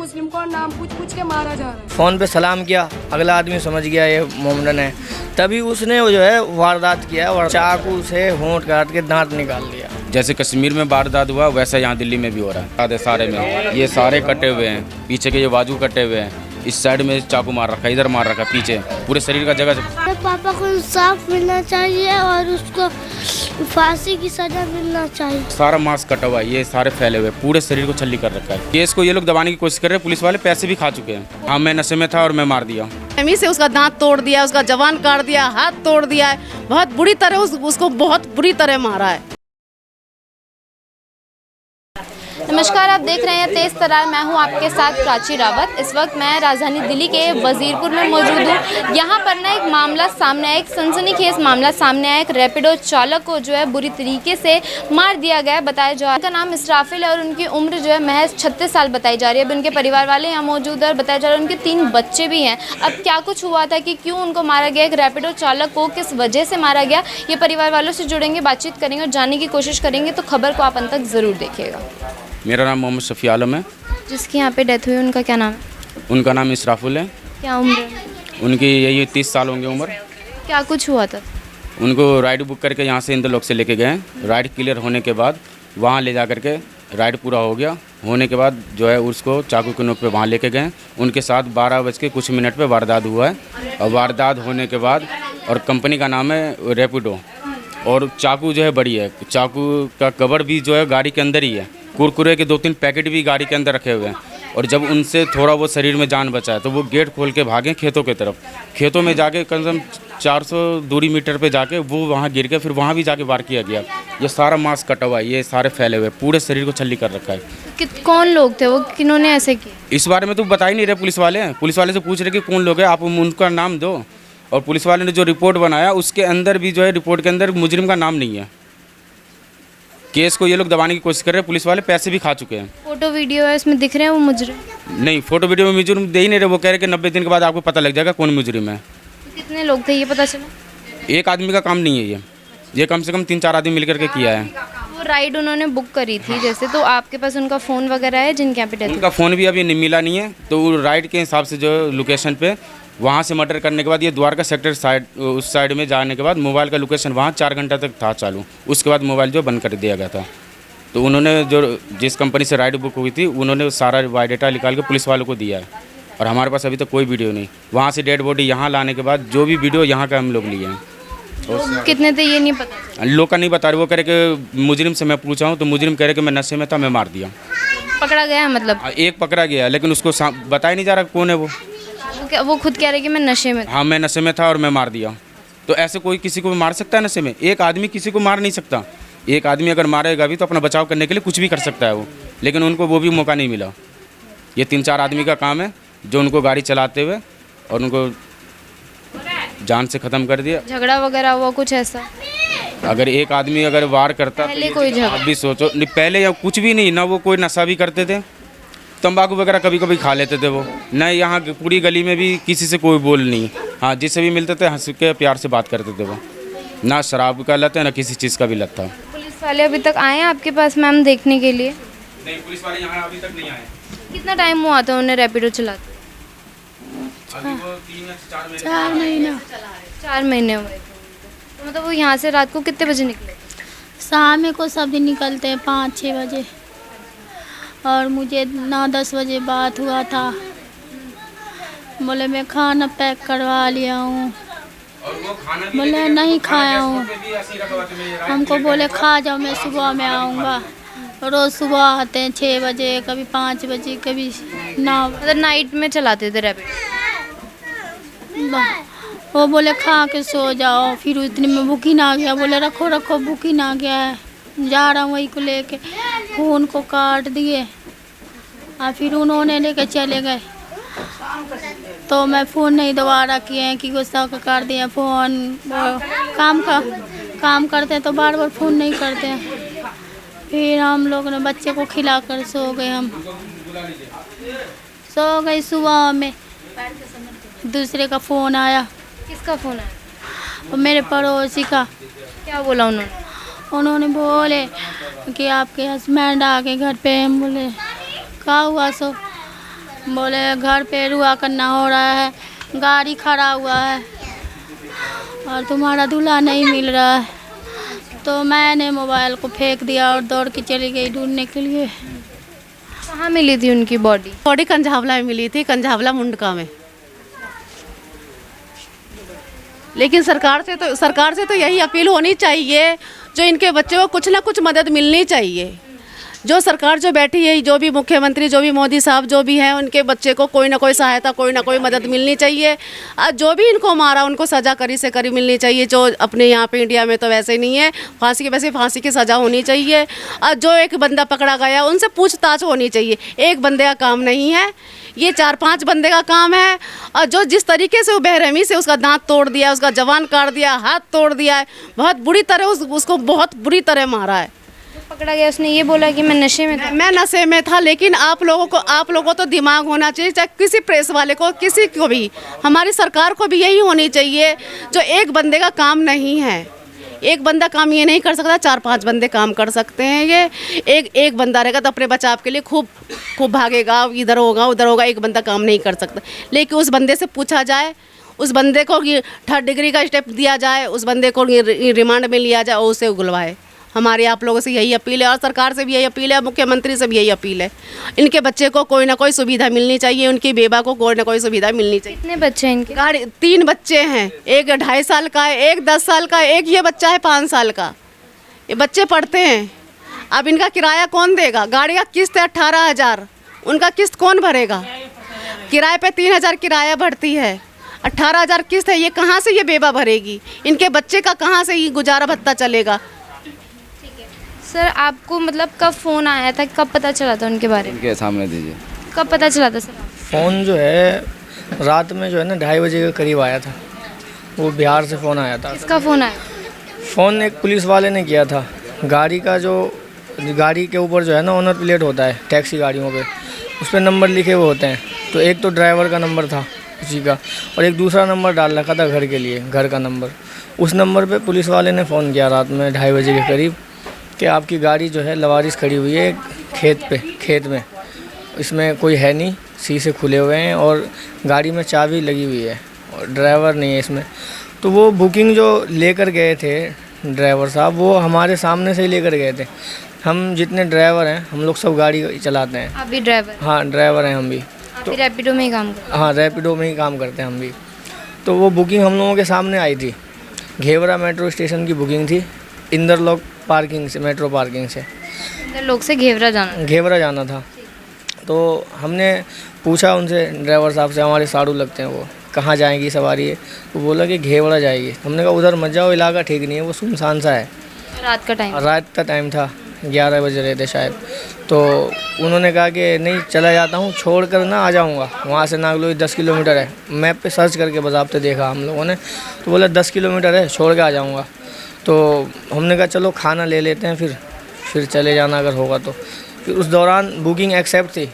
मुस्लिम को नाम पूछ के मारा जा रहा है। फ़ोन पे सलाम किया, अगला आदमी समझ गया ये मोमडन है, तभी उसने वो जो है वारदात किया और चाकू से होंठ काट के दांत निकाल लिया। जैसे कश्मीर में वारदात हुआ वैसा यहाँ दिल्ली में भी हो रहा है। सारे में ये सारे कटे हुए हैं, पीछे के ये बाजू कटे हुए हैं, इस साइड में चाकू मार रखा है, इधर मार रखा, पीछे पूरे शरीर का जगह। पापा को इंसाफ मिलना चाहिए और उसको फांसी की सजा मिलना चाहिए। सारा मांस कटा हुआ है, ये सारे फैले हुए, पूरे शरीर को छल्ली कर रखा है। केस को ये लोग दबाने की कोशिश कर रहे हैं, पुलिस वाले पैसे भी खा चुके हैं। हाँ, मैं नशे में था और मैं मार दिया। से उसका दांत तोड़ दिया, उसका जबान काट दिया, हाथ तोड़ दिया है, बहुत बुरी तरह उसको बहुत बुरी तरह मारा है। नमस्कार, आप देख रहे हैं तेज तरार। मैं हूं आपके साथ प्राची रावत। इस वक्त मैं राजधानी दिल्ली के वजीरपुर में मौजूद हूं। यहां पर ना एक मामला सामने आया, एक सनसनीखेज मामला सामने आया। एक रैपिडो चालक को जो है बुरी तरीके से मार दिया गया। बताया जा रहा है उनका नाम इसराफिल है और उनकी उम्र जो है महज 36 साल बताई जा रही है। अब उनके परिवार वाले यहाँ मौजूद है और बताया जा रहा है उनके 3 बच्चे भी हैं। अब क्या कुछ हुआ था कि क्यों उनको मारा गया, एक रैपिडो चालक को किस वजह से मारा गया, ये परिवार वालों से जुड़ेंगे, बातचीत करेंगे और जानने की कोशिश करेंगे। तो खबर को आप अंत तक ज़रूर देखिएगा। मेरा नाम मोहम्मद शफी आलम है। जिसकी यहाँ पे डेथ हुई उनका क्या नाम है? उनका नाम इसराफुल है। क्या उम्र है उनकी? यही 30 साल होंगे उम्र। क्या कुछ हुआ था? उनको राइड बुक करके यहाँ से इंदौर से लेके गए। राइड क्लियर होने के बाद वहाँ ले जा करके राइड पूरा हो गया होने के बाद जो है उसको चाकू के नोक पे वहाँ लेके गए। उनके साथ 12:00 पे वारदात हुआ है और वारदात होने के बाद और कंपनी का नाम है रैपिडो और चाकू जो है बड़ी है। चाकू का कवर भी जो है गाड़ी के अंदर ही है। कुरकुरे के 2-3 पैकेट भी गाड़ी के अंदर रखे हुए हैं और जब उनसे थोड़ा वो शरीर में जान बचा है तो वो गेट खोल के भागे खेतों की तरफ। खेतों में जाके कम से कम 400 दूरी मीटर पे जाके वो वहाँ गिर गए, फिर वहाँ भी जाके वार किया गया। ये सारा मांस कटा हुआ है, ये सारे फैले हुए, पूरे शरीर को छल्ली कर रखा है। कौन लोग थे वो, किन्होंने ऐसे किया? इस बारे में तो बता ही नहीं रहे पुलिस वाले हैं। पुलिस वाले से पूछ रहे कि कौन लोग हैं, आप उनका नाम दो। और पुलिस वाले ने जो रिपोर्ट बनाया उसके अंदर भी जो है रिपोर्ट के अंदर मुजरिम का नाम नहीं है। केस को ये लोग दबाने की कोशिश कर रहे हैं, पुलिस वाले पैसे भी खा चुके हैं। फोटो वीडियो है इसमें दिख रहे हैं वो मुजरिम? नहीं, फोटो वीडियो में मुजरिम दे ही नहीं रहे। वो कह रहे कि 90 दिन के बाद आपको पता लग जाएगा कौन मुजरिम है। कितने लोग थे ये पता चला? एक आदमी का काम नहीं है ये कम से कम 3-4 आदमी मिलकर के किया है। वो राइड उन्होंने बुक करी थी जैसे, तो आपके पास उनका फ़ोन वगैरह है जिनके यहाँ पे डेथ? उनका फ़ोन भी अभी मिला नहीं है। तो राइड के हिसाब से जो लोकेशन पे वहाँ से मर्डर करने के बाद ये द्वारका सेक्टर साइड उस साइड में जाने के बाद मोबाइल का लोकेशन वहाँ 4 घंटा तक था चालू। उसके बाद मोबाइल जो बंद कर दिया गया था। तो उन्होंने जो जिस कंपनी से राइड बुक हुई थी उन्होंने सारा बायोडाटा निकाल के पुलिस वालों को दिया है और हमारे पास अभी तक कोई वीडियो नहीं। वहाँ से डेड बॉडी यहाँ लाने के बाद जो भी वीडियो यहाँ का हम लोग लिए हैं। कितने थे ये नहीं पता? लोग का नहीं बता रहे। वो कह रहे कि मुजरिम से मैं पूछा हूँ तो मुजरिम कह रहे कि मैं नशे में था, मैं मार दिया। पकड़ा गया है मतलब? एक पकड़ा गया लेकिन उसको बताया नहीं जा रहा कौन है वो। वो खुद कह रहे कि मैं नशे में था। हाँ, मैं नशे में था और मैं मार दिया। तो ऐसे कोई किसी को मार सकता है नशे में? एक आदमी किसी को मार नहीं सकता। एक आदमी अगर मारेगा भी तो अपना बचाव करने के लिए कुछ भी कर सकता है वो, लेकिन उनको वो भी मौका नहीं मिला। ये 3-4 आदमी का काम है जो उनको गाड़ी चलाते हुए और उनको जान से ख़त्म कर दिया। झगड़ा वगैरह हुआ कुछ ऐसा? अगर एक आदमी अगर वार करता पहले कोई झगड़ा? आप भी सोचो, नहीं पहले या कुछ भी नहीं ना। वो कोई नशा भी करते थे, तंबाकू वगैरह कभी कभी खा लेते थे वो। न यहाँ पूरी गली में भी किसी से कोई बोल नहीं। हाँ, जिससे भी मिलते थे हंस के प्यार से बात करते थे वो। ना शराब का लत है ना किसी चीज़ का भी लत था। पुलिस वाले अभी तक आए हैं आपके पास मैम देखने के लिए? नहीं, पुलिस वाले यहाँ अभी तक नहीं आए। कितना टाइम हुआ था उन्हें रैपिडो चलाते? अभी वो 3 या 4 महीने। 4 महीने हुए। तो मतलब वो यहाँ से रात को कितने बजे निकले? शाम को सब दिन निकलते हैं 5-6 बजे और मुझे 9-10 बजे बात हुआ था। बोले मैं खाना पैक करवा लिया हूँ। बोले नहीं खाया हूँ। हमको बोले खा जाओ, मैं सुबह में आऊँगा। रोज़ सुबह आते हैं 6 बजे, कभी 5 बजे, कभी 9। मतलब नाइट में चलाते थे रैपिडो? वो बोले खा के सो जाओ। फिर उतने में बुकिंग आ गया। बोले रखो रखो, बुकिंग आ गया है, जा रहा हूँ वही को लेके। फ़ोन को काट दिए और फिर उन्होंने लेके चले गए। तो मैं फ़ोन नहीं दोबारा किए कि गुस्सा का कर दिया फ़ोन। काम करते हैं तो बार बार फ़ोन नहीं करते हैं। फिर हम लोग ने बच्चे को खिलाकर सो गए। हम सो गए। सुबह में दूसरे का फ़ोन आया। किसका फ़ोन आया? वो मेरे पड़ोसी का। क्या बोला उन्होंने? उन्होंने बोले कि आपके हस्बैंड आ गए घर पे। हम बोले क्या हुआ? सो बोले घर पे रुआ करना हो रहा है, गाड़ी खड़ा हुआ है और तुम्हारा दूल्हा नहीं मिल रहा है। तो मैंने मोबाइल को फेंक दिया और दौड़ के चली गई ढूंढने के लिए। कहाँ मिली थी उनकी बॉडी? बॉडी कंझावला में मिली थी, कंझावला मुंडका में। लेकिन सरकार से तो यही अपील होनी चाहिए, जो इनके बच्चों को कुछ ना कुछ मदद मिलनी चाहिए। जो सरकार जो बैठी है, जो भी मुख्यमंत्री, जो भी मोदी साहब जो भी हैं, उनके बच्चे को कोई ना कोई सहायता, कोई ना कोई मदद मिलनी चाहिए। जो भी इनको मारा उनको सज़ा करी से करी मिलनी चाहिए। जो अपने यहाँ पे इंडिया में तो वैसे नहीं है, फांसी की सज़ा होनी चाहिए। और जो एक बंदा पकड़ा गया उनसे पूछताछ होनी चाहिए। एक बंदे का काम नहीं है, ये 4-5 बंदे का काम है। और जो जिस तरीके से वो बेरहमी से उसका दांत तोड़ दिया, उसका जबान काट दिया, हाथ तोड़ दिया है, बहुत बुरी तरह उसको बहुत बुरी तरह मारा है। पकड़ा गया उसने ये बोला कि मैं नशे में था। मैं नशे में था। लेकिन आप लोगों को तो दिमाग होना चाहिए, चाहे किसी प्रेस वाले को, किसी को भी, हमारी सरकार को भी यही होनी चाहिए। जो एक बंदे का काम नहीं है, एक बंदा काम ये नहीं कर सकता, 4-5 बंदे काम कर सकते हैं। ये एक बंदा रहेगा तो अपने बचाव के लिए खूब भागेगा, इधर होगा उधर होगा, एक बंदा काम नहीं कर सकता। लेकिन उस बंदे से पूछा जाए, उस बंदे को 3rd डिग्री का स्टेप दिया जाए, उस बंदे को रिमांड में लिया जाए और उसे उगलवाए। हमारी आप लोगों से यही अपील है और सरकार से भी यही अपील है, मुख्यमंत्री से भी यही अपील है। इनके बच्चे को कोई ना कोई सुविधा मिलनी चाहिए, उनकी बेबा को कोई ना कोई सुविधा मिलनी चाहिए। कितने बच्चे हैं इनके? 3 बच्चे हैं, एक 2.5 साल का है, एक 10 साल का है, एक ये बच्चा है 5 साल का। ये बच्चे पढ़ते हैं। अब इनका किराया कौन देगा? गाड़ी का किस्त है 18,000, उनका किस्त कौन भरेगा? किराए पे 3,000 किराया भरती है, 18,000 किस्त है। ये कहाँ से ये बेबा भरेगी? इनके बच्चे का कहाँ से ये गुजारा भत्ता चलेगा? सर आपको मतलब कब फ़ोन आया था, कब पता चला था उनके बारे में? इनके सामने दीजिए। कब पता चला था सर? फ़ोन जो है रात में जो है ना 2:30 बजे के करीब आया था। वो बिहार से फ़ोन आया था। किसका फ़ोन आया? फ़ोन एक पुलिस वाले ने किया था। गाड़ी के ऊपर जो है ना ओनर प्लेट होता है टैक्सी गाड़ियों पे, उस पर नंबर लिखे हुए होते हैं। तो एक तो ड्राइवर का नंबर था उसी का, और एक दूसरा नंबर डाल रखा था घर के लिए, घर का नंबर। उस नंबर पे पुलिस वाले ने फ़ोन किया रात में 2:30 बजे के करीब कि आपकी गाड़ी जो है लवारिस खड़ी हुई है खेत में, इसमें कोई है नहीं, शीशे खुले हुए हैं और गाड़ी में चाबी लगी हुई है और ड्राइवर नहीं है इसमें। तो वो बुकिंग जो लेकर गए थे ड्राइवर साहब, वो हमारे सामने से ही लेकर गए थे। हम जितने ड्राइवर हैं हम लोग सब गाड़ी चलाते हैं। आप भी ड्राइवर? हाँ ड्राइवर हैं हम भी। आप भी रैपिडो में ही काम करते हैं? हाँ रैपिडो में ही काम करते हैं हम भी। तो वो बुकिंग हम लोगों के सामने आई थी। घेवरा मेट्रो स्टेशन की बुकिंग थी, इंदरलोक पार्किंग से, मेट्रो पार्किंग से इंदरलोक से घेवरा जाना था। तो हमने पूछा उनसे, ड्राइवर साहब से, हमारे साड़ू लगते हैं वो, कहाँ जाएगी सवारी है? तो बोला कि घेवरा जाएगी। हमने कहा उधर मत जाओ, इलाका ठीक नहीं है, वो सुनसान सा है। रात का टाइम था, 11 बज रहे थे शायद। तो उन्होंने कहा कि नहीं चला जाता हूँ, छोड़ कर ना आ जाऊँगा। वहाँ से नागलोई 10 किलोमीटर है। मैप पे सर्च करके बज़ाब्ते देखा हम लोगों ने, तो बोला 10 किलोमीटर है, छोड़ के आ जाऊँगा। तो हमने कहा चलो खाना ले लेते हैं, फिर चले जाना अगर होगा तो। फिर उस दौरान बुकिंग एक्सेप्ट थी,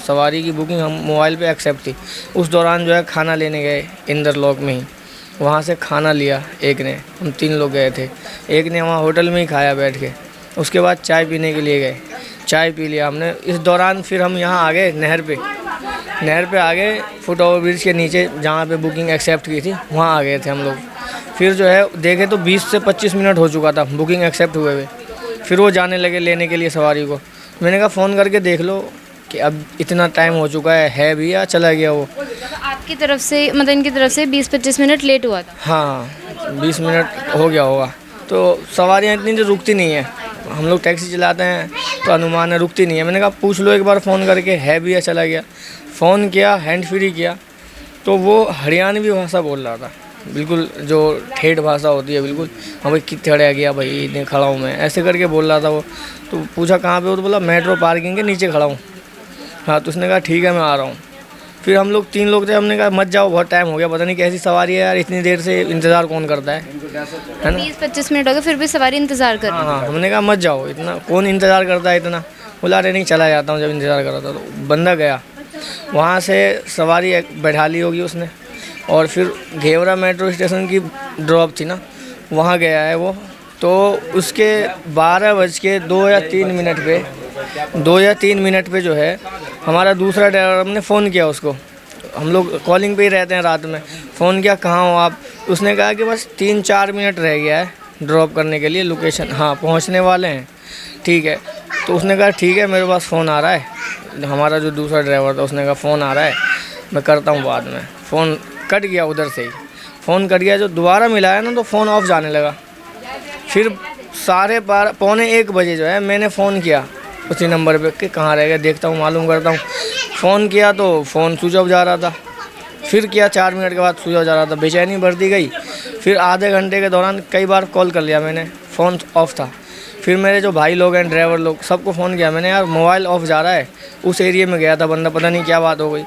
सवारी की बुकिंग हम मोबाइल पे एक्सेप्ट थी। उस दौरान जो है खाना लेने गए इंदरलोक में ही, वहाँ से खाना लिया एक ने, हम 3 लोग गए थे। एक ने वहाँ होटल में ही खाया बैठ के। उसके बाद चाय पीने के लिए गए, चाय पी लिया हमने। इस दौरान फिर हम यहाँ आ गए नहर पे आ गए, फुट ओवर ब्रिज के नीचे जहाँ पे बुकिंग एक्सेप्ट की थी वहाँ आ गए थे हम लोग। फिर जो है देखे तो 20 से 25 मिनट हो चुका था बुकिंग एक्सेप्ट हुए हुए। फिर वो जाने लगे लेने के लिए सवारी को। मैंने कहा फ़ोन करके देख लो कि अब इतना टाइम हो चुका है भी या चला गया वो। आपकी तरफ से मतलब इनकी तरफ से 20-25 मिनट लेट हुआ था? हाँ 20 मिनट हो गया होगा। तो सवारियाँ इतनी जो रुकती नहीं है, हम लोग टैक्सी चलाते हैं तो अनुमान है रुकती नहीं है। मैंने कहा पूछ लो एक बार फ़ोन करके, है भी या चला गया। फ़ोन किया, हैंड फ्री किया, तो वो हरियाणवी भाषा बोल रहा था, बिल्कुल जो ठेठ भाषा होती है बिल्कुल। हाँ भाई कितने गया भाई, इतने खड़ा हूँ मैं, ऐसे करके बोल रहा था वो। तो पूछा कहाँ पे हो, तो बोला मेट्रो पार्किंग के नीचे खड़ा हूँ। हाँ तो उसने कहा ठीक है मैं आ रहा हूँ। फिर हम लोग 3 लोग थे, हमने कहा मत जाओ बहुत टाइम हो गया, पता नहीं कैसी सवारी है यार, इतनी देर से इंतज़ार कौन करता है ना। 20-25 मिनट हो गए फिर भी सवारी इंतज़ार कर। हाँ हमने कहा मत जाओ, इतना कौन इंतज़ार करता है इतना। बोला अरे नहीं चला जाता हूँ जब इंतज़ार कर रहा था। तो बंदा गया, वहाँ से सवारी बैठा ली होगी उसने, और फिर घेवरा मेट्रो स्टेशन की ड्रॉप थी ना, वहाँ गया है वो। तो उसके 12 बज के 2 या 3 मिनट पे जो है हमारा दूसरा ड्राइवर, हमने फ़ोन किया उसको, हम लोग कॉलिंग पे ही रहते हैं रात में, फ़ोन किया कहाँ हो आप, उसने कहा कि बस 3-4 मिनट रह गया है ड्रॉप करने के लिए, लोकेशन हाँ पहुंचने वाले हैं, ठीक है। तो उसने कहा ठीक है मेरे पास फ़ोन आ रहा है, हमारा जो दूसरा ड्राइवर था उसने कहा फ़ोन आ रहा है मैं करता हूँ बाद में। फ़ोन कट गया उधर से ही, फ़ोन कट गया, जो दोबारा मिलाया ना तो फ़ोन ऑफ जाने लगा। फिर 12:30 पौने 1 बजे जो है मैंने फ़ोन किया उसी नंबर पे कि कहाँ रह गया, देखता हूँ मालूम करता हूँ। फ़ोन किया तो फ़ोन स्विच ऑफ जा रहा था, फिर किया 4 मिनट के बाद स्विच ऑफ जा रहा था, बेचैनी बढ़ती गई। फिर आधे घंटे के दौरान कई बार कॉल कर लिया मैंने, फ़ोन ऑफ था। फिर मेरे जो भाई लोग हैं ड्राइवर लोग सबको फ़ोन किया मैंने, यार मोबाइल ऑफ जा रहा है। उस एरिया में गया था बंदा, पता नहीं क्या बात हो गई।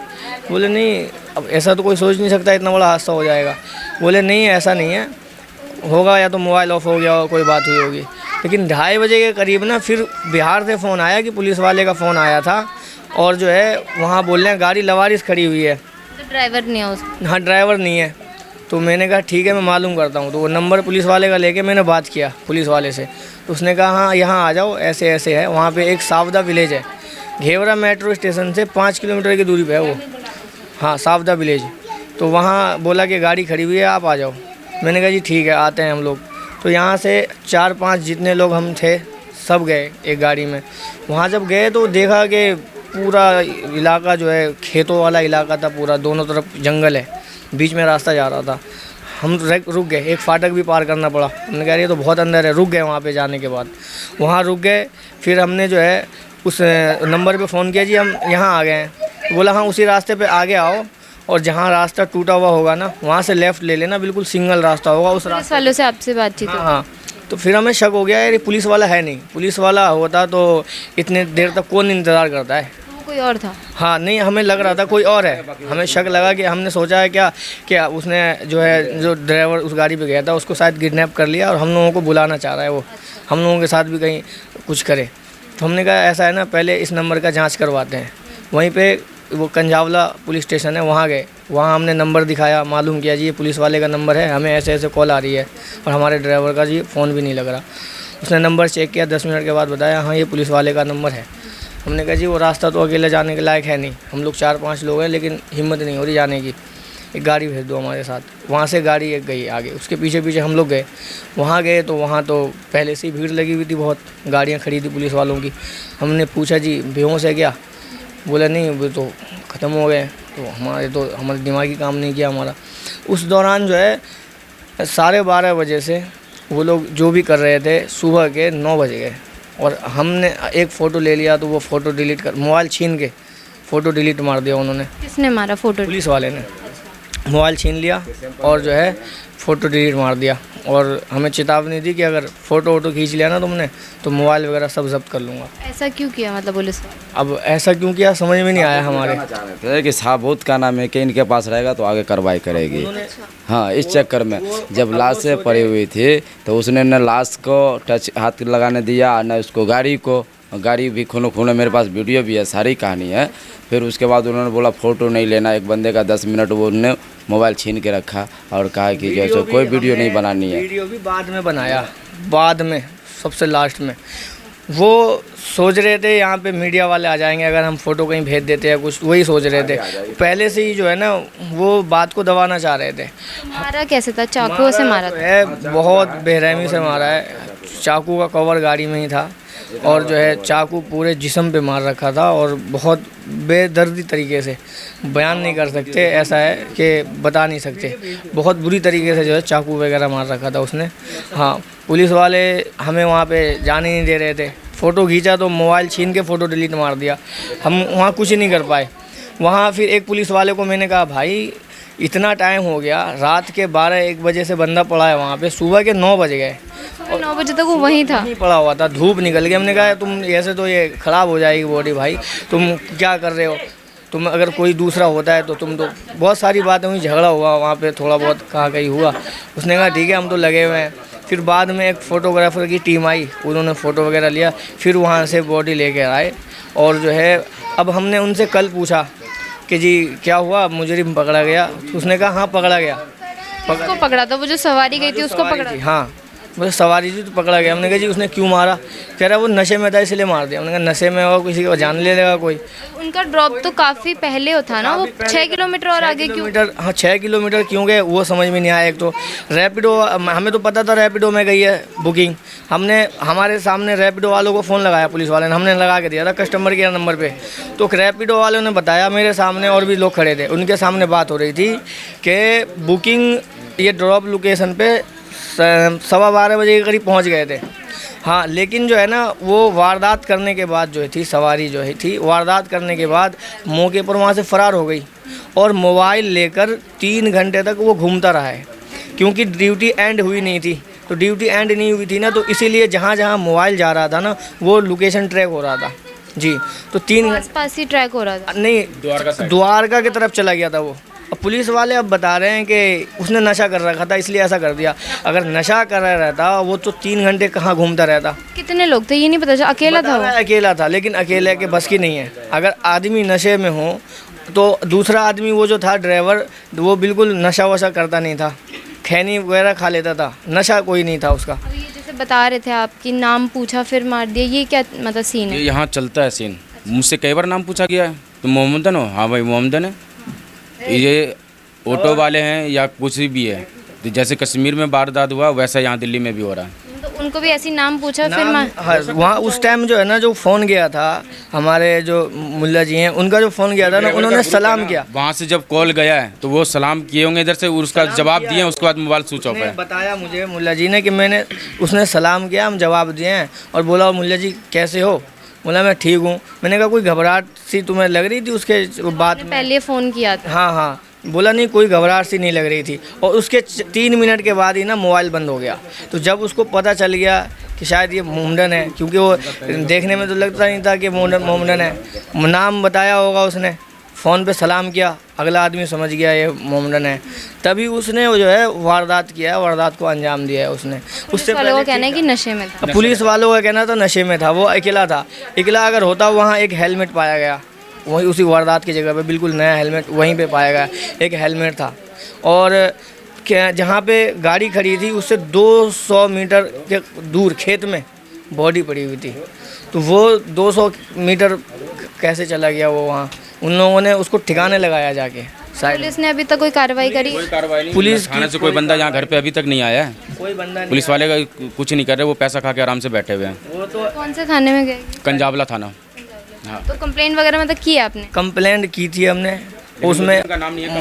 बोले नहीं अब ऐसा तो कोई सोच नहीं सकता इतना बड़ा हादसा हो जाएगा। बोले नहीं ऐसा नहीं है, होगा या तो मोबाइल ऑफ हो गया हो, कोई बात हुई होगी। लेकिन 2:30 बजे के करीब ना फिर बिहार से फ़ोन आया कि पुलिस वाले का फ़ोन आया था और जो है वहाँ बोल रहे हैं गाड़ी लवारिस खड़ी हुई है, तो ड्राइवर नहीं है उसमें? हाँ ड्राइवर नहीं है। तो मैंने कहा ठीक है मैं मालूम करता हूँ। तो वो नंबर पुलिस वाले का लेके मैंने बात किया पुलिस वाले से, तो उसने कहा हाँ यहाँ आ जाओ, ऐसे ऐसे है। वहाँ पे एक सावदा विलेज है, घेवरा मेट्रो स्टेशन से 5 किलोमीटर की दूरी पे है वो, हाँ सावदा विलेज। तो वहाँ बोला कि गाड़ी खड़ी हुई है आप आ जाओ। मैंने कहा जी ठीक है आते हैं हम लोग। तो यहाँ से 4-5 जितने लोग हम थे सब गए एक गाड़ी में। वहाँ जब गए तो देखा कि पूरा इलाका जो है खेतों वाला इलाका था, पूरा दोनों तरफ जंगल है, बीच में रास्ता जा रहा था। हम रुक गए, एक फाटक भी पार करना पड़ा। हमने कहा ये तो बहुत अंदर है, रुक गए। वहाँ पे जाने के बाद वहाँ रुक गए। फिर हमने जो है उस नंबर पे फ़ोन किया जी हम यहाँ आ गए हैं। तो बोला हाँ उसी रास्ते पे आगे आओ और जहाँ रास्ता टूटा हुआ होगा ना वहाँ से लेफ़्ट ले लेना, बिल्कुल सिंगल रास्ता होगा उस पुलिस वालों से आपसे बातचीत हुई? हाँ। तो फिर हमें शक हो गया यार ये पुलिस वाला है नहीं, पुलिस वाला होता तो इतने देर तक कौन इंतज़ार करता है। वो कोई और था? हाँ नहीं हमें लग रहा था कोई और है, हमें शक लगा कि हमने सोचा है क्या उसने जो है जो ड्राइवर उस गाड़ी पे गया था उसको शायद किडनैप कर लिया और हम लोगों को बुलाना चाह रहा है वो, हम लोगों के साथ भी कहीं कुछ करे। तो हमने कहा ऐसा है ना पहले इस नंबर का जाँच करवाते हैं। वहीं पर वो कंजावला पुलिस स्टेशन है वहाँ गए, वहाँ हमने नंबर दिखाया, मालूम किया जी ये पुलिस वाले का नंबर है, हमें ऐसे ऐसे कॉल आ रही है और हमारे ड्राइवर का जी फ़ोन भी नहीं लग रहा। उसने नंबर चेक किया, 10 मिनट के बाद बताया हाँ ये पुलिस वाले का नंबर है। हमने कहा जी वो रास्ता तो अकेले जाने के लायक है नहीं, हम लोग 4-5 लोग हैं लेकिन हिम्मत नहीं हो रही जाने की, एक गाड़ी भेज दो हमारे साथ। वहाँ से गाड़ी एक गई आगे, उसके पीछे पीछे हम लोग गए। वहाँ गए तो वहाँ तो पहले से ही भीड़ लगी हुई थी, बहुत गाड़ियाँ खड़ी थी पुलिस वालों की। हमने पूछा जी बेहोश है क्या? बोला नहीं वो तो ख़त्म हो गए। तो हमारे दिमागी काम नहीं किया हमारा। उस दौरान जो है 12:30 बजे से वो लोग जो भी कर रहे थे सुबह के 9 बजे गए और हमने एक फ़ोटो ले लिया तो वो फ़ोटो डिलीट कर, मोबाइल छीन के फ़ोटो डिलीट मार दिया उन्होंने। किसने मारा फ़ोटो? पुलिस वाले ने मोबाइल छीन लिया और जो है फ़ोटो डिलीट मार दिया और हमें चेतावनी दी कि अगर फ़ोटो खींच लिया ना तुमने तो मोबाइल वगैरह सब जब्त कर लूँगा। ऐसा क्यों किया मतलब पुलिस? अब ऐसा क्यों किया समझ में नहीं आया हमारे। तो कि साबूत का नाम है कि इनके पास रहेगा तो आगे कार्रवाई करेगी। हाँ इस चक्कर में जब लाशें पड़ी हुई थी तो उसने न लाश को टच हाथ लगाने दिया न उसको गाड़ी भी खूनो खूनो, मेरे पास वीडियो भी है, सारी कहानी है। फिर उसके बाद उन्होंने बोला फ़ोटो नहीं लेना, एक बंदे का 10 मिनट वो उन्होंने मोबाइल छीन के रखा और कहा कि जैसे कोई वीडियो नहीं बनानी है। वीडियो भी बाद में बनाया, बाद में सबसे लास्ट में। वो सोच रहे थे यहाँ पे मीडिया वाले आ जाएंगे अगर हम फ़ोटो कहीं भेज देते हैं कुछ, वही सोच रहे थे पहले से ही जो है ना वो बात को दबाना चाह रहे थे। मारा कैसे था? चाकू से मारा था? है बहुत बेरहमी से मारा है, चाकू का कवर गाड़ी में ही था और जो है चाकू पूरे जिस्म पे मार रखा था और बहुत बेदर्दी तरीके से, बयान नहीं कर सकते, ऐसा है कि बता नहीं सकते, बहुत बुरी तरीके से जो है चाकू वगैरह मार रखा था उसने। हाँ पुलिस वाले हमें वहाँ पे जाने नहीं दे रहे थे, फ़ोटो खींचा तो मोबाइल छीन के फ़ोटो डिलीट मार दिया, हम वहाँ कुछ नहीं कर पाए। वहाँ फिर एक पुलिस वाले को मैंने कहा भाई इतना टाइम हो गया, रात के 12-1 बजे से बंदा पड़ा है वहाँ पे, सुबह के 9 बज गए और 9 बजे तक वो वहीं था? नहीं पड़ा हुआ था, धूप निकल गई। हमने कहा तुम ऐसे तो ये ख़राब हो जाएगी बॉडी भाई, तुम क्या कर रहे हो, तुम अगर कोई दूसरा होता है तो तुम तो बहुत सारी बातें हुई, झगड़ा हुआ वहाँ पे, थोड़ा बहुत कहाँ कहीं हुआ। उसने कहा ठीक है हम तो लगे हुए हैं। फिर बाद में एक फ़ोटोग्राफ़र की टीम आई, उन्होंने फ़ोटो वगैरह लिया, फिर वहाँ से बॉडी लेके आए और जो है अब हमने उनसे कल पूछा कि जी क्या हुआ, मुजरिम पकड़ा गया? तो उसने कहा हाँ पकड़ा गया। उसको पकड़ा था? वो जो सवारी गई थी उसको पकड़ा? हाँ बोले सवारी थी तो पकड़ा गया। हमने कहा जी उसने क्यों मारा? कह रहा वो नशे में था इसलिए मार दिया। हमने कहा नशे में होगा, किसी को जान ले लेगा कोई। उनका ड्रॉप तो काफ़ी पहले हो था ना, वो 6 किलोमीटर और आगे क्यों? हाँ 6 किलोमीटर क्यों गए वो समझ में नहीं आया। एक तो रैपिडो, हमें तो पता था रैपिडो में गई है बुकिंग। हमने हमारे सामने रैपिडो वालों को फ़ोन लगाया, पुलिस वाले ने, हमने लगा के दिया था कस्टमर केयर नंबर पे। तो रैपिडो वालों ने बताया मेरे सामने, और भी लोग खड़े थे, उनके सामने बात हो रही थी कि बुकिंग ये ड्रॉप लोकेशन पे 12:15 बजे के करीब पहुँच गए थे। हाँ लेकिन जो है ना वो वारदात करने के बाद जो थी सवारी जो है थी वारदात करने के बाद मौके पर वहाँ से फ़रार हो गई और मोबाइल लेकर 3 घंटे तक वो घूमता रहा है, क्योंकि ड्यूटी एंड हुई नहीं थी। तो ड्यूटी एंड नहीं हुई थी ना, तो इसीलिए जहाँ जहाँ मोबाइल जा रहा था ना वो लोकेशन ट्रैक हो रहा था जी। तो 3 आस-पास ही ट्रैक हो रहा था? नहीं, द्वारका की तरफ चला गया था वो। अब पुलिस वाले अब बता रहे हैं कि उसने नशा कर रखा था इसलिए ऐसा कर दिया। अगर नशा कर रहा रहता वो तो 3 घंटे कहाँ घूमता रहता। कितने लोग थे ये नहीं पता चला? अकेला था वो? अकेला था, लेकिन अकेले के बस की नहीं है। अगर आदमी नशे में हो तो दूसरा आदमी वो जो था ड्राइवर वो बिल्कुल नशा वशा करता नहीं था, खैनी वगैरह खा लेता था, नशा कोई नहीं था उसका। ये जैसे बता रहे थे आपकी नाम पूछा फिर मार दिया, ये क्या मतलब सीन है? ये यहाँ चलता है सीन। मुझसे कई बार नाम पूछा गया है, तुम मोहम्मदन हो? हाँ भाई मोहम्मदन है। ये ऑटो वाले हैं या कुछ भी है, तो जैसे कश्मीर में वारदात हुआ वैसा यहाँ दिल्ली में भी हो रहा है। तो उनको भी ऐसी नाम पूछा फिर हाँ, वहाँ उस टाइम जो है ना जो फ़ोन गया था हमारे जो मुल्ला जी हैं उनका जो फ़ोन गया था ना उन्होंने सलाम किया। वहाँ से जब कॉल गया है तो वो सलाम किए होंगे इधर से, उसका जवाब दिए, उसके बाद मोबाइल स्विच ऑफ है। बताया मुझे मुल्ला जी ने कि उसने सलाम किया, हम जवाब दिए हैं और बोला मुल्ला जी कैसे हो? बोला मैं ठीक हूँ। मैंने कहा कोई घबराहट सी तुम्हें लग रही थी उसके बाद में? पहले फ़ोन किया था? हाँ हाँ, बोला नहीं कोई घबराहट सी नहीं लग रही थी। और उसके 3 मिनट के बाद ही ना मोबाइल बंद हो गया। तो जब उसको पता चल गया कि शायद ये मोहम्मदन है, क्योंकि वो देखने में तो लगता नहीं था कि मोहम्मदन है, नाम बताया होगा उसने, फ़ोन पे सलाम किया, अगला आदमी समझ गया ये मोहम्मदन है, तभी उसने वो जो है वारदात किया है, वारदात को अंजाम दिया है उसने। उससे वालों का कहना है कि नशे में था। पुलिस वालों का कहना था नशे में था, वो अकेला था। अकेला अगर होता वहाँ एक हेलमेट पाया गया, वहीं उसी वारदात की जगह पे बिल्कुल नया हेलमेट वहीं पे पाया गया, एक हेलमेट था। और जहाँ पे गाड़ी खड़ी थी उससे 200 मीटर के दूर खेत में बॉडी पड़ी हुई थी। तो वो 200 मीटर कैसे चला गया वो वहाँ? उन लोगों ने उसको ठिकाने लगाया जाके। पुलिस ने अभी तक कोई कार्रवाई करी? कोई कार्रवाई नहीं। पुलिस थाने से कोई बंदा यहाँ घर पे अभी तक नहीं आया है, कोई बंदा नहीं। पुलिस वाले का कुछ नहीं कर रहे, वो पैसा खा के आराम से बैठे हुए हैं। वो तो कौन से थाने में गए? कंजावला थाना। हाँ। तो कंप्लेंट वगैरह मतलब की आपने? कंप्लेंट की थी हमने, उसमें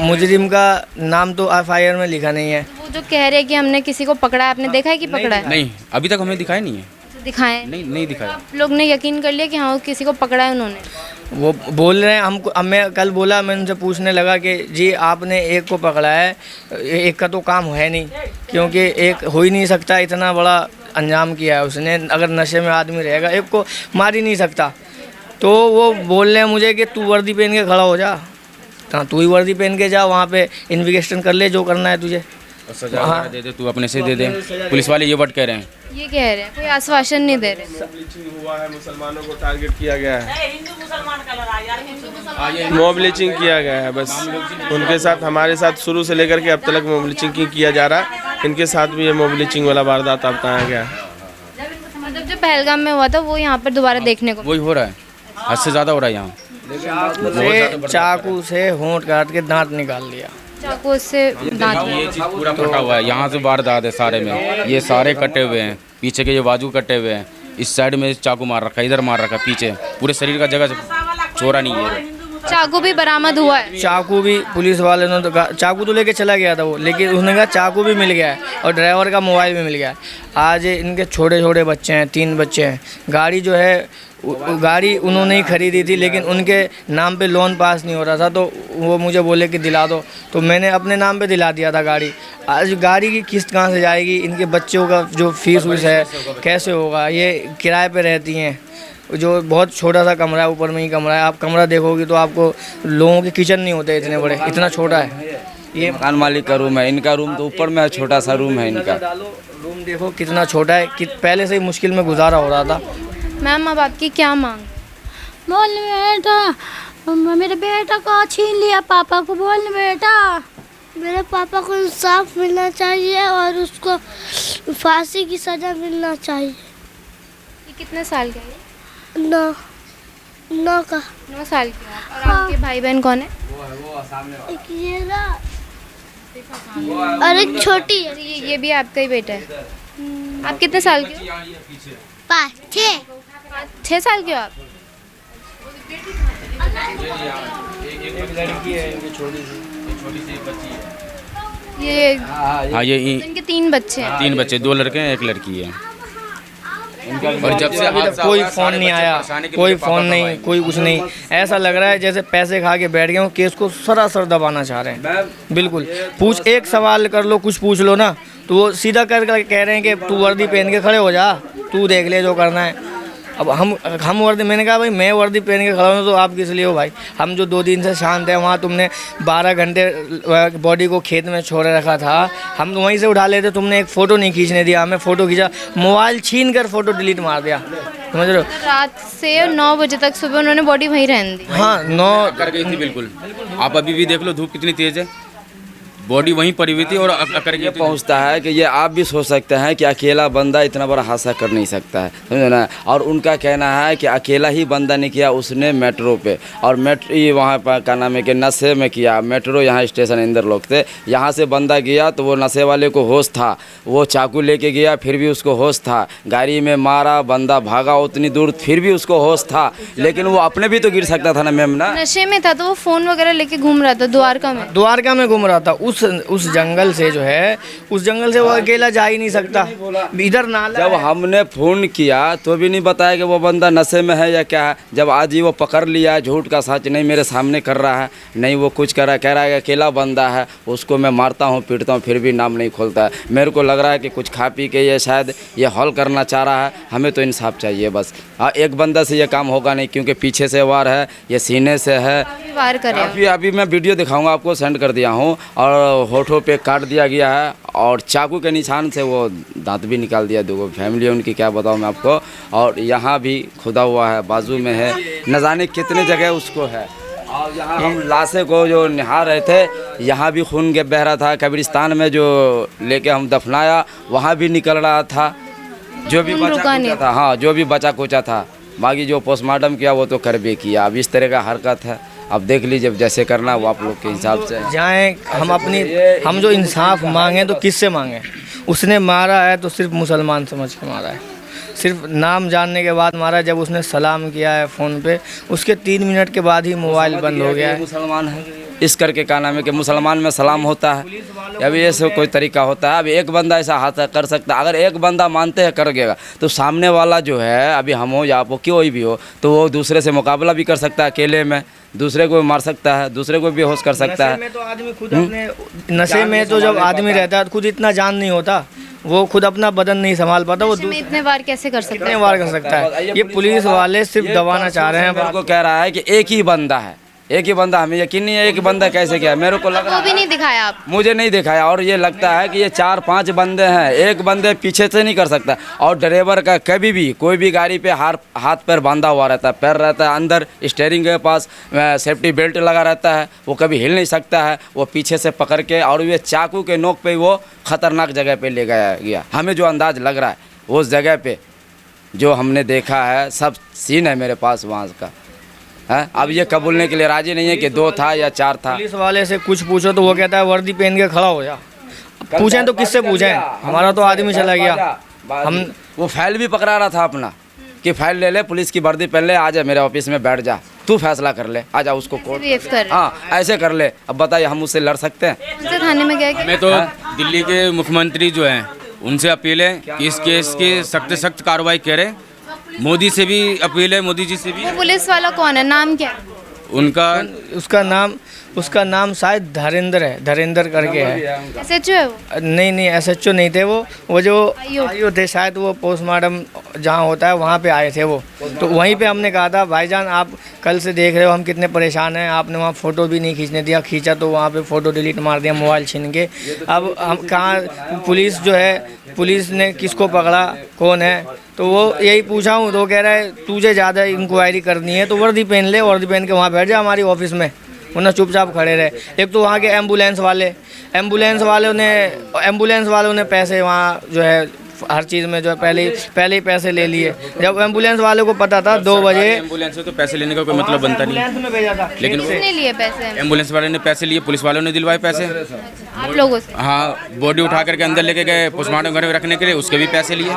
मुजरिम का नाम तो FIR में लिखा नहीं है। वो जो कह रहे हैं कि हमने किसी को पकड़ा है, आपने देखा है कि पकड़ा है? नहीं, अभी तक हमें दिखाया नहीं है। दिखाएं? नहीं दिखाया। आप लोग ने यकीन कर लिया कि हाँ किसी को पकड़ा है उन्होंने? वो बोल रहे हैं हमको। मैं कल बोला, मैं उनसे पूछने लगा कि जी आपने एक को पकड़ा है, एक का तो काम है नहीं, क्योंकि एक हो ही नहीं सकता, इतना बड़ा अंजाम किया है उसने। अगर नशे में आदमी रहेगा एक को मार ही नहीं सकता। तो वो बोल रहे हैं मुझे कि तू वर्दी पहन के खड़ा हो जा, हाँ तू ही वर्दी पहन के जा, वहाँ पे इन्वेस्टिगेशन कर ले जो करना है तुझे, सजा वगैरह दे दे, तू अपने से दे दे। पुलिस वाले ये वर्ड कह रहे हैं, ये कह रहे हैं, कोई आश्वासन नहीं दे रहे। ब्लीचिंग हुआ है, मुसलमानों को टारगेट किया गया है, मॉब ब्लीचिंग किया गया है। बस उनके साथ, हमारे साथ शुरू से लेकर के अब तक मॉब ब्लीचिंग किया जा रहा है। इनके साथ भी ये मॉब ब्लीचिंग वाला वारदात अब आया गया है। मतलब जो पहलगाम में हुआ था वो यहाँ पर दोबारा देखने को वही हो रहा है, हद से ज़्यादा हो रहा है यहाँ। चाकू से होंठ काट के दांत निकाल लिया, चाकू से दांत। ये चीज़ पूरा कटा हुआ है, यहाँ से वारदात है सारे में, ये सारे कटे हुए हैं, पीछे के ये बाजू कटे हुए हैं, इस साइड में चाकू मार रखा है, इधर मार रखा है, पीछे पूरे शरीर का जगह चोरा नहीं है। चाकू भी बरामद हुआ है? चाकू भी पुलिस वाले ने तो कहा, चाकू तो लेके चला गया था वो, लेकिन उसने कहा चाकू भी मिल गया है और ड्राइवर का मोबाइल भी मिल गया है। आज इनके छोटे छोटे बच्चे हैं, 3 बच्चे हैं। गाड़ी जो है गाड़ी उन्होंने ही खरीदी थी, लेकिन उनके नाम पे लोन पास नहीं हो रहा था, तो वो मुझे बोले कि दिला दो, तो मैंने अपने नाम पे दिला दिया था गाड़ी। आज गाड़ी की किस्त कहाँ से जाएगी? इनके बच्चों का जो फीस वीस है कैसे होगा? ये किराए पे रहती हैं, जो बहुत छोटा सा कमरा है, ऊपर में ही कमरा है। आप कमरा देखोगे तो आपको लोगों के किचन नहीं होते इतने बड़े, इतना छोटा है। ये मकान मालिक का रूम है, इनका रूम तो ऊपर में है, छोटा सा रूम है इनका। रूम देखो कितना छोटा है, कि पहले से ही मुश्किल में गुजारा हो रहा था। मैम अब आपकी क्या मांग? बोल बेटा, मेरे बेटा को छीन लिया, पापा को बोल बेटा, मेरे पापा को इंसाफ मिलना चाहिए और उसको फांसी की सज़ा मिलना चाहिए। ये कितने साल का है? 9 का। 9 साल के आप। और आपके भाई बहन कौन है? एक ये ना और एक छोटी है। ये भी आपका ही बेटा है। आप कितने साल के हो? 5 6 साल के हो आप? एक लड़की है, इनकी छोटी सी बच्ची है। ये हाँ ये इनके 3 बच्चे हैं। 3 बच्चे, 2 लड़के हैं 1 लड़की है। और जब से अभी तक कोई फ़ोन नहीं आया, कोई फ़ोन नहीं, कोई कुछ नहीं। ऐसा लग रहा है जैसे पैसे खा के बैठ गए हो, केस को सरासर दबाना चाह रहे हैं। बिल्कुल एक सवाल कर लो, कुछ पूछ लो ना, तो वो सीधा कर कह रहे हैं कि तू वर्दी पहन के खड़े हो जा, तू देख ले जो करना है। अब हम वर्दी, मैंने कहा भाई मैं वर्दी पहन के खड़ा हूँ तो आप किस लिए हो भाई? हम जो 2 दिन से शांत है, वहाँ तुमने 12 घंटे बॉडी को खेत में छोड़े रखा था, हम तो वहीं से उठा लेते, तुमने एक फ़ोटो नहीं खींचने दिया, हमें फ़ोटो खींचा, मोबाइल छीन कर फ़ोटो डिलीट मार दिया, समझ रहे हो? रात से 9 बजे तक सुबह उन्होंने बॉडी वहीं रहने दी। हाँ 9 कर गई थी बिल्कुल। आप अभी भी देख लो धूप कितनी तेज़ है, बॉडी वहीं पड़ी हुई थी और कर ये पहुंचता है कि ये आप भी सोच सकते हैं कि अकेला बंदा इतना बड़ा हादसा कर नहीं सकता है, समझे ना। और उनका कहना है कि अकेला ही बंदा नहीं किया, उसने मेट्रो पे और ये वहाँ पर का नाम है कि नशे में किया। मेट्रो यहाँ स्टेशन इंदर लोग थे, यहाँ से बंदा गया तो वो नशे वाले को होश था, वो चाकू लेके गया फिर भी उसको होश था, गाड़ी में मारा, बंदा भागा उतनी दूर फिर भी उसको होश था, लेकिन वो अपने भी तो गिर सकता था ना मैम ना। नशे में था तो वो फ़ोन वगैरह लेके घूम रहा था द्वारका में घूम रहा था। उस जंगल से जो है, उस जंगल से वो अकेला जा ही नहीं सकता। इधर नाला जब हमने फ़ोन किया तो भी नहीं बताया कि वो बंदा नशे में है या क्या है। जब आज ही वो पकड़ लिया, झूठ का सच नहीं मेरे सामने कर रहा है, नहीं वो कुछ कर रहा है, कह रहा है कि अकेला बंदा है, उसको मैं मारता हूँ पीटता हूँ फिर भी नाम नहीं खोलता है। मेरे को लग रहा है कि कुछ खा पी के ये शायद ये हॉल करना चाह रहा है। हमें तो इंसाफ चाहिए बस। हाँ एक बंदा से ये काम होगा नहीं, क्योंकि पीछे से वार है, ये सीने से है, वार करे। अभी मैं वीडियो दिखाऊंगा आपको, सेंड कर दिया हूँ, और होठों पे काट दिया गया है और चाकू के निशान से वो दांत भी निकाल दिया। 2 फैमिली है उनकी, क्या बताऊँ मैं आपको। और यहाँ भी खुदा हुआ है, बाजू में है, न जाने कितने जगह उसको है। और यहाँ हम लाशें को जो निहार रहे थे, यहाँ भी खून बह रहा था। कब्रिस्तान में जो लेके हम दफनाया वहाँ भी निकल रहा था, जो भी बचा कुचा था। हाँ जो भी बचा कुचा था, बाकी जो पोस्टमार्टम किया वो तो कर भी किया। अब इस तरह का हरकत है, अब देख लीजिए जैसे करना वो आप लोग के हिसाब से जाएं। हम जो इंसाफ मांगे तो किससे मांगे? उसने मारा है तो सिर्फ मुसलमान समझ के मारा है, सिर्फ नाम जानने के बाद मारा। जब उसने सलाम किया है फ़ोन पे, उसके 3 मिनट के बाद ही मोबाइल बंद हो गया है। मुसलमान है इस करके का नाम है कि मुसलमान में सलाम होता है। अभी ऐसे कोई तरीका होता है? अभी एक बंदा ऐसा हाथ कर सकता है, अगर एक बंदा मानते हैं कर गएगा तो सामने वाला जो है, अभी हम हो या आप हो, कोई भी हो, तो वो दूसरे से मुकाबला भी कर सकता है, अकेले में दूसरे को मार सकता है, दूसरे को भी बेहोश कर सकता है। नशे में तो आदमी खुद अपने नशे में तो जब आदमी रहता है खुद इतना जान नहीं होता, वो खुद अपना बदन नहीं संभाल पाता, वो इतने बार कैसे कर सकता है? इतने बार कर सकता है। ये पुलिस वाले सिर्फ दबाना चाह रहे हैं। मेरे को कह रहा है कि एक ही बंदा है, एक ही बंदा, हमें यकीन नहीं है एक बंदा कैसे क्या है। मेरे को लग रहा है, वो भी नहीं दिखाया आप? मुझे नहीं दिखाया, और ये लगता है कि ये 4-5 बंदे हैं, एक बंदे पीछे से नहीं कर सकता। और ड्राइवर का कभी भी कोई भी गाड़ी पे हाथ पैर बांधा हुआ रहता है, पैर रहता है अंदर, स्टीयरिंग के पास सेफ्टी बेल्ट लगा रहता है, वो कभी हिल नहीं सकता है। वो पीछे से पकड़ के और ये चाकू के नोक पे वो ख़तरनाक जगह पे ले गया। हमें जो अंदाज़ लग रहा है उस जगह पे जो हमने देखा है, सब सीन है मेरे पास वहाँ का है। अब ये कबूलने के लिए राजी नहीं है कि 2 था या 4 था। पुलिस वाले से कुछ पूछो तो वो कहता है वर्दी पहन के खड़ा हो जा। पूछें तो किससे पूछें? हमारा तो आदमी चला गया। हम वो फाइल भी पकड़ा रहा था अपना कि फाइल ले ले, पुलिस की वर्दी पहन ले, आ जा मेरे ऑफिस में बैठ जा, तू फैसला कर ले, आ जा उसको कोर्ट। हाँ ऐसे कर ले। अब बताइए हम उससे लड़ सकते हैं? थाने में गए? मैं तो दिल्ली के मुख्यमंत्री जो हैं उनसे अपील है कि इस केस की सख्त से सख्त कार्रवाई करें। मोदी से भी अपील है, मोदी जी से भी। वो पुलिस वाला कौन है, नाम क्या है उसका नाम शायद धरेंद्र करके है। SHO है वो? नहीं SHO नहीं थे वो जो आईओ थे शायद, वो पोस्टमार्टम जहाँ होता है वहाँ पे आए थे वो। तो वहीं पे हमने कहा था भाईजान आप कल से देख रहे हो हम कितने परेशान हैं, आपने वहाँ फ़ोटो भी नहीं खींचने दिया, खींचा तो वहाँ पे फ़ोटो डिलीट मार दिया मोबाइल छीन के। अब हम कहाँ, पुलिस जो है, पुलिस ने किसको पकड़ा, कौन है? तो वो यही पूछा हूँ तो कह रहा है तुझे ज़्यादा इंक्वायरी करनी है तो वर्दी पहन ले, वर्दी पहन के वहाँ बैठ जा हमारी ऑफिस में, उन्हें चुपचाप खड़े रहे। एक तो वहाँ के एम्बुलेंस वालों ने पैसे वहाँ जो है हर चीज़ में जो है पहले ही पैसे ले लिए। जब एम्बुलेंस वाले को पता था 2 बजे एम्बुलेंस से तो पैसे लेने का कोई मतलब बनता नहीं, एम्बुलेंस में भेजा था, लेकिन किसने लिए पैसे? एम्बुलेंस वाले ने पैसे लिए, पुलिस वालों ने दिलवाए पैसे आप लोगों से? हाँ, बॉडी उठा करके अंदर लेके गए पोस्टमार्टम घर में रखने के लिए, उसके भी पैसे लिए।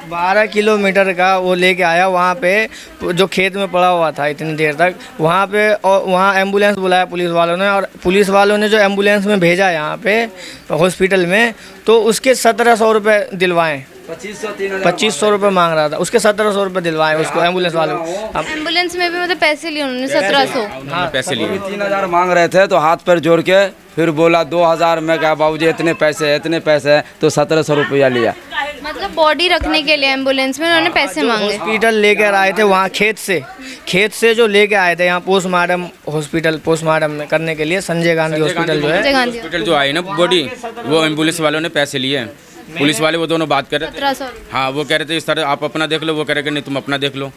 12 किलोमीटर का वो लेके आया वहाँ पे, जो खेत में पड़ा हुआ था इतनी देर तक वहाँ पे, और वहाँ एम्बुलेंस बुलाया पुलिस वालों ने, और पुलिस वालों ने जो एम्बुलेंस में भेजा यहाँ पे हॉस्पिटल में, तो उसके 1700 रुपये दिलवाएँ। 2500 रुपये मांग रहा था, उसके 1700 रुपये दिलवाएँ उसको एम्बुलेंस वालों को। एम्बुलेंस में भी मतलब पैसे लिए उन्होंने 1700? हाँ, पैसे लिए। 3000 मांग रहे थे, तो हाथ पैर जोड़ के फिर बोला 2000 में, कहा बाबूजी इतने पैसे हैं, तो 1700 रुपया लिया। मतलब बॉडी रखने के लिए एम्बुलेंस में उन्होंने पैसे मांगे? हॉस्पिटल लेकर आए थे वहाँ खेत से जो लेके आए थे यहाँ पोस्टमार्टम करने के लिए, संजय गांधी हॉस्पिटल जो है, हॉस्पिटल जो आई ना बॉडी, वो एम्बुलेंस वालों ने पैसे लिए। पुलिस वाले वो दोनों बात कर रहे थे। 1700? हाँ, वो कह रहे थे इस तरह आप अपना देख लो, वो कह रहे नहीं तुम अपना देख लो।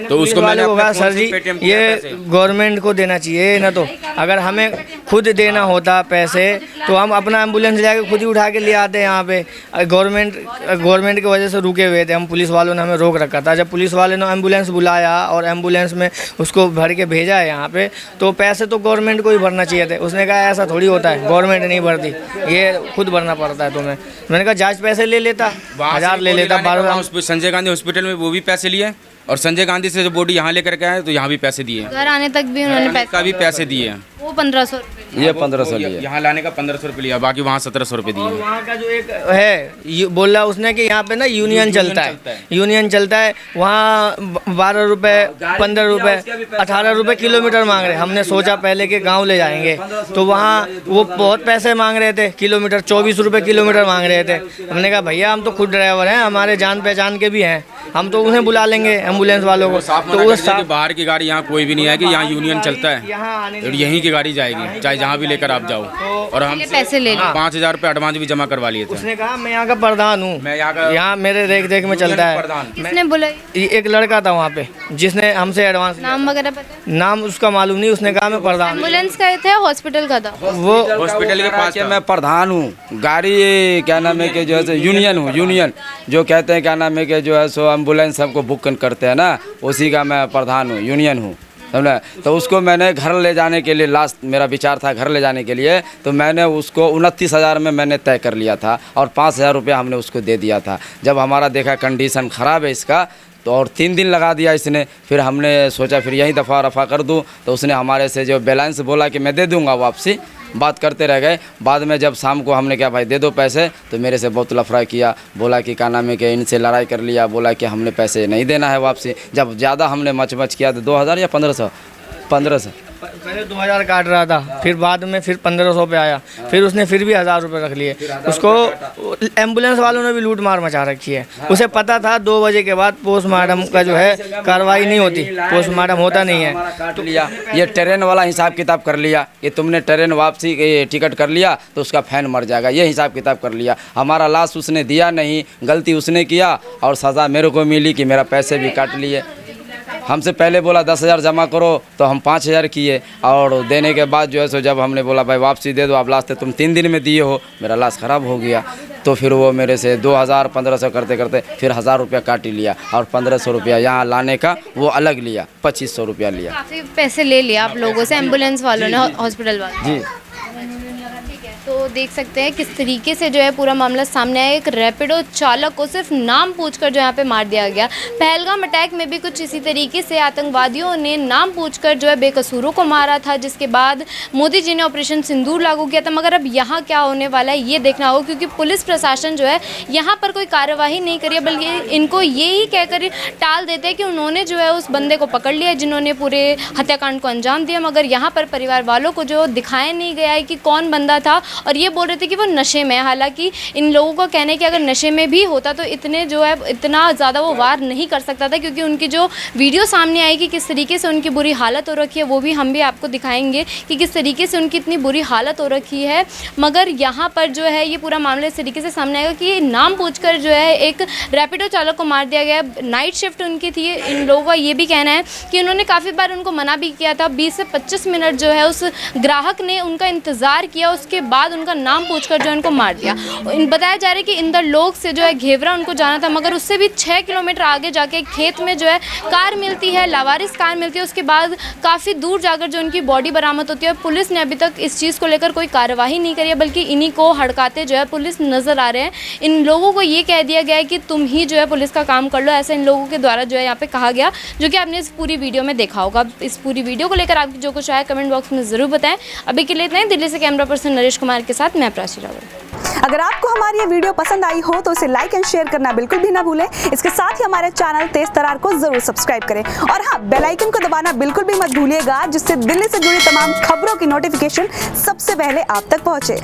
तो उसको मैंने कहा सर जी ये गवर्नमेंट को देना चाहिए ना, तो अगर हमें खुद देना होता पैसे तो हम अपना एम्बुलेंस जाके खुद ही उठा के ले आते यहाँ पे। गवर्नमेंट की वजह से रुके हुए थे हम, पुलिस वालों ने हमें रोक रखा था। जब पुलिस वाले ने एम्बुलेंस बुलाया और एम्बुलेंस में उसको भर के भेजा है यहाँ पे, तो पैसे तो गवर्नमेंट को ही भरना चाहिए थे। उसने कहा ऐसा थोड़ी होता है, गवर्नमेंट नहीं भरती, ये खुद भरना पड़ता है तुम्हें। मैंने कहा जाँच पैसे ले लेता, 1000 ले लेता। 12 संजय गांधी हॉस्पिटल में वो भी पैसे लिए, और संजय गांधी से जो बॉडी यहाँ लेकर के आए तो यहाँ भी पैसे दिए, घर आने तक भी उन्होंने पैसे का भी पैसे दिए। वो 1500? ये 1500 लिया, यहाँ लाने का 1500 रुपये लिया, बाकी वहाँ 1700 रुपये दिए। वहाँ का जो एक है बोल रहा उसने कि यहाँ पे ना यूनियन चलता है, वहाँ 12 रुपये, 15 रुपये, 18 रुपये किलोमीटर मांग रहे। हमने सोचा पहले कि गांव ले जाएंगे, तो वहाँ वो बहुत पैसे मांग रहे थे किलोमीटर, 24 रुपये किलोमीटर मांग रहे थे। हमने कहा भैया हम तो खुद ड्राइवर हैं, हमारे जान पहचान के भी हैं, हम तो उन्हें बुला लेंगे एम्बुलेंस वालों को। तो वो बाहर की गाड़ी यहाँ कोई भी नहीं आएगी, यहाँ यूनियन चलता है, यहीं की गाड़ी जाएगी, चाहे जहाँ भी लेकर आप जाओ। और हम पैसे ले 5000 रुपये एडवांस भी जमा करवा लिए थे। उसने कहा मैं यहाँ का प्रधान हूँ, मैं यहाँ मेरे देख में चलता है। किसने बोला? एक लड़का था वहाँ पे जिसने हमसे एडवांस। नाम वगैरह पता? नाम उसका मालूम नहीं, उसने कहा मैं प्रधान। एम्बुलेंस का था, हॉस्पिटल का था? वो हॉस्पिटल के पास मैं प्रधान हूँ, गाड़ी क्या नाम है कि जो है यूनियन जो कहते हैं क्या नाम है कि जो है सो एम्बुलेंस सबको बुक करते हैं ना, उसी का मैं प्रधान हूँ, यूनियन हूँ, समझे। तो उसको मैंने घर ले जाने के लिए, लास्ट मेरा विचार था घर ले जाने के लिए, तो मैंने उसको 29,000 में मैंने तय कर लिया था, और 5,000 रुपया हमने उसको दे दिया था। जब हमारा देखा कंडीशन ख़राब है इसका, तो और 3 दिन लगा दिया इसने। फिर हमने सोचा फिर यही दफ़ा रफ़ा कर दूं, तो उसने हमारे से जो बैलेंस बोला कि मैं दे दूंगा वापसी, बात करते रह गए। बाद में जब शाम को हमने क्या भाई दे दो पैसे, तो मेरे से बहुत लफड़ा किया, बोला कि क्या नाम है कि इनसे लड़ाई कर लिया, बोला कि हमने पैसे नहीं देना है वापसी। जब ज़्यादा हमने मच किया तो 2000 या 1500 पहले 2000 काट रहा था, फिर बाद में फिर 1500 पे आया, फिर उसने फिर भी 1000 रुपये रख लिए। उसको एम्बुलेंस वालों ने भी लूट मार मचा रखी है। उसे पता था 2 बजे के बाद पोस्टमार्टम का जो है कार्रवाई नहीं होती, पोस्टमार्टम होता नहीं है। काट लिया, ये ट्रेन वाला हिसाब किताब कर लिया कि तुमने ट्रेन वापसी टिकट कर लिया तो उसका फैन मर जाएगा, ये हिसाब किताब कर लिया। हमारा लाश उसने दिया नहीं, गलती उसने किया, और सज़ा मेरे को मिली कि मेरा पैसे भी काट लिए। हमसे पहले बोला 10,000 जमा करो, तो हम 5,000 किए, और देने के बाद जो है सो जब हमने बोला भाई वापसी दे दो, आप लास्ट तुम 3 दिन में दिए हो, मेरा लाश ख़राब हो गया। तो फिर वो मेरे से 2000 1500 करते करते फिर 1000 रुपया काट ही लिया, और 1500 रुपया यहाँ लाने का वो अलग लिया, 2500 रुपया लिया। काफ़ी पैसे ले लिया आप लोगों से एम्बुलेंस वालों ने, हॉस्पिटल वालों? जी। तो देख सकते हैं किस तरीके से जो है पूरा मामला सामने आया। एक रैपिडो चालक को सिर्फ नाम पूछकर जो यहाँ पे मार दिया गया। पहलगाम अटैक में भी कुछ इसी तरीके से आतंकवादियों ने नाम पूछकर जो है बेकसूरों को मारा था, जिसके बाद मोदी जी ने ऑपरेशन सिंदूर लागू किया था। मगर अब यहाँ क्या होने वाला है ये देखना होगा, क्योंकि पुलिस प्रशासन जो है यहाँ पर कोई कार्यवाही नहीं करी है, बल्कि इनको ये ही कहकर टाल देते हैं कि उन्होंने जो है उस बंदे को पकड़ लिया जिन्होंने पूरे हत्याकांड को अंजाम दिया। मगर यहाँ पर परिवार वालों को जो दिखाया नहीं गया है कि कौन बंदा था और ये बोल रहे थे कि वो नशे में है। हालांकि इन लोगों का कहना है कि अगर नशे में भी होता तो इतने जो है इतना ज़्यादा वो वार नहीं कर सकता था, क्योंकि उनकी जो वीडियो सामने आई कि किस तरीके से उनकी बुरी हालत हो रखी है, वो भी हम भी आपको दिखाएंगे कि किस तरीके से उनकी इतनी बुरी हालत हो रखी है। मगर यहाँ पर जो है ये पूरा मामला इस तरीके से सामने आएगा कि नाम पूछकर जो है एक रैपिडो चालक को मार दिया गया। नाइट शिफ्ट उनकी थी। इन लोगों का ये भी कहना है कि उन्होंने काफ़ी बार उनको मना भी किया था। 20 से 25 मिनट जो है उस ग्राहक ने उनका इंतज़ार किया, उसके बाद उनका नाम पूछकर जो उनको मार दिया। बताया जा रहा है कि इंदरलोक से जो है घेवरा उनको जाना था, मगर उससे भी 6 किलोमीटर आगे जाके खेत में जो है कार मिलती है, लावारिस कार मिलती है। उसके बाद काफ़ी दूर जाकर जो उनकी बॉडी बरामद होती है। पुलिस ने अभी तक इस चीज़ को लेकर कोई कार्रवाई नहीं करी है, बल्कि इन्हीं को हड़काते जो है पुलिस नज़र आ रहे हैं। इन लोगों को ये कह दिया गया है कि तुम ही जो है पुलिस का काम कर लो, ऐसा इन लोगों के द्वारा जो है यहाँ पे कहा गया, जो कि आपने इस पूरी वीडियो में देखा होगा। इस पूरी वीडियो को लेकर आपकी जो कुछ आया कमेंट बॉक्स में ज़रूर बताएं। अभी के लिए इतना ही। दिल्ली से कैमरा पर्सन नरेश कुमार के साथ मैं प्राची रावत। अगर आपको हमारी ये वीडियो पसंद आई हो तो इसे लाइक एंड शेयर करना बिल्कुल भी ना भूलें। इसके साथ ही हमारे चैनल तेज तरार को जरूर सब्सक्राइब करें और हाँ, बेल आइकन को दबाना बिल्कुल भी मत भूलिएगा, जिससे दिल्ली से जुड़ी तमाम खबरों की नोटिफिकेशन सबसे पहले आप तक पहुंचे।